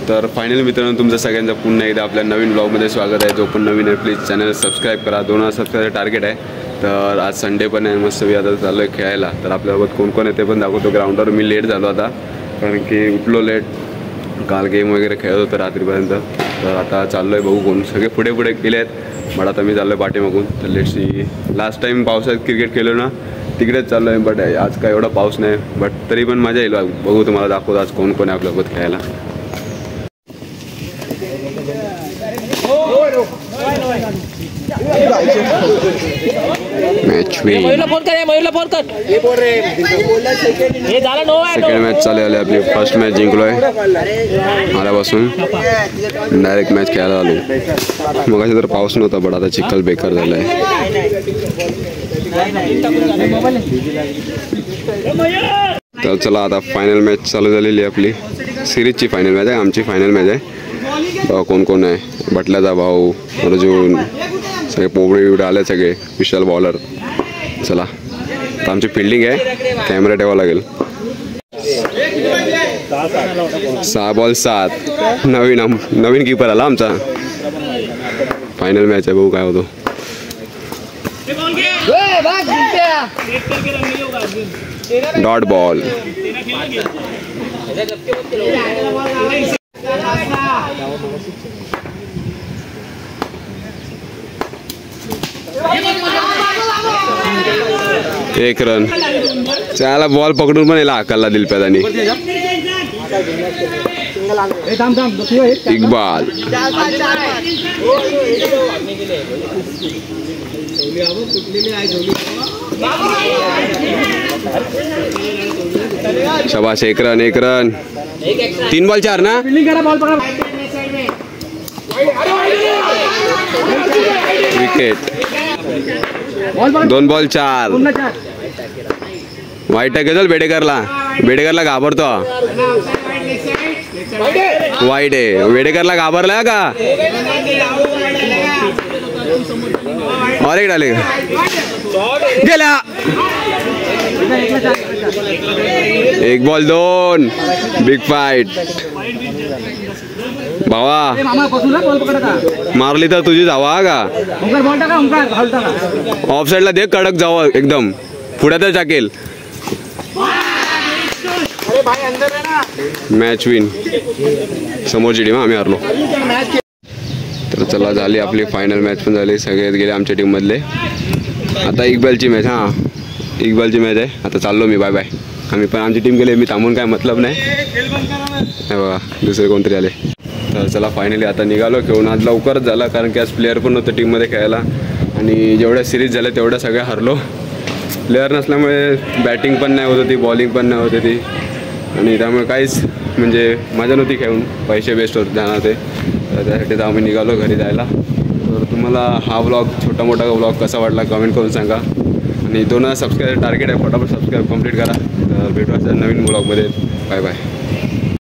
तर फायनली मित्रांनो तुमचं सगळ्यांचं पुन्हा एकदा आपल्या नवीन ब्लॉगमध्ये स्वागत आहे. जो पण नवीन आहे प्लीज चॅनल सबस्क्राईब करा. 2000 सबस्क्राईबर टार्गेट आहे. तर आज संडे पण आहे, मस्त मी आता चाललो आहे खेळायला. तर आपल्यासोबत कोण कोण आहे ते पण दाखवतो. ग्राउंडवर मी लेट झालो आता, कारण की उठलो लेट. काल गेम वगैरे खेळत होतो रात्रीपर्यंत. तर आता चाललो आहे, बघू कोण सगळे पुढे पुढे गेले आहेत. बट आता मी चाललो आहे पाठीमागून. तर लेट्सी लास्ट टाईम पावसात क्रिकेट खेळलो ना, तिकडेच चाललो आहे. बट आज काय एवढा पाऊस नाही, बट तरी पण मजा येईल. बघू तुम्हाला दाखवतो आज कोण कोण आहे आपल्यासोबत खेळायला. सेकंड मॅच चालू झाली आपली. फर्स्ट मॅच जिंकलो आहे आल्यापासून. डायरेक्ट मॅच खेळायला आलो. मग असे तर पाऊस नव्हता, बट आता चिखल बेकार झाला आहे. तर चला आता फायनल मॅच चालू झालेली आहे आपली. सिरीजची फायनल मॅच आहे, आमची फायनल मॅच आहे. बघा कोण कोण आहे. बटल्याचा भाऊ, अर्जुन, सगळे पोबडे बिबडे आले सगळे. विशाल बॉलर. चला तर आमची फिल्डिंग आहे, कॅमेरा ठेवावा लागेल. 6 बॉल 7. नवीन कीपर आला आमचा. फायनल मॅच आहे, बघू काय होतो. Dot ball. एक रन. त्याला बॉल पकडून पण याला हाकलला दिलप्यादानी. इक्बाल. शाबाश. एक रन. 3 बॉल 4 ना. विकेट. 2 बॉल 4. वाईट आहे. बेडेकरला घाबरतो. वाईट आहे. बेडेकरला घाबरला का. और डाले गेला. 1 बॉल 2. बिग फाईट भावा. मारली तर तुझी जावा का. ऑफ साईडला दे, कडक जावं एकदम. पुढ्यातच टाकेल. Match win. समोरची टीम, आम्ही हरलो. तर चला झाली आपली फायनल मॅच पण झाली. सगळे गेले आमच्या टीम मधले. आता इक्बालची मॅच. इक्बालची मॅच आहे. आता चाललो मी. Bye bye. आम्ही पण आमची टीम गेले, मी थांबून काय मतलब नाही. बघा दुसरे कोणतरी आले. तर चला फायनली आता निघालो खेळून. आज लवकरच झाला, कारण की आज प्लेअर पण नव्हतं टीममध्ये खेळायला. आणि जेवढ्या सिरीज झाल्या तेवढ्या सगळ्या हरलो. प्लेअर नसल्यामुळे बॅटिंग पण नाही होत होती, बॉलिंग पण नाही होत होती. आणि त्यामुळे काहीच म्हणजे मजा नव्हती खेळून. पैसे वेस्ट जाणार होते. तर त्यासाठी तर आम्ही निघालो घरी जायला. तर तुम्हाला हा व्लॉग, छोटा मोठा व्लॉग कसा वाटला कमेंट करून सांगा. आणि 2000 सबस्क्राईबर टार्गेट आहे, फटाफट सबस्क्राईब कंप्लीट करा. तर भेटू नवीन व्लॉगमध्ये. Bye bye.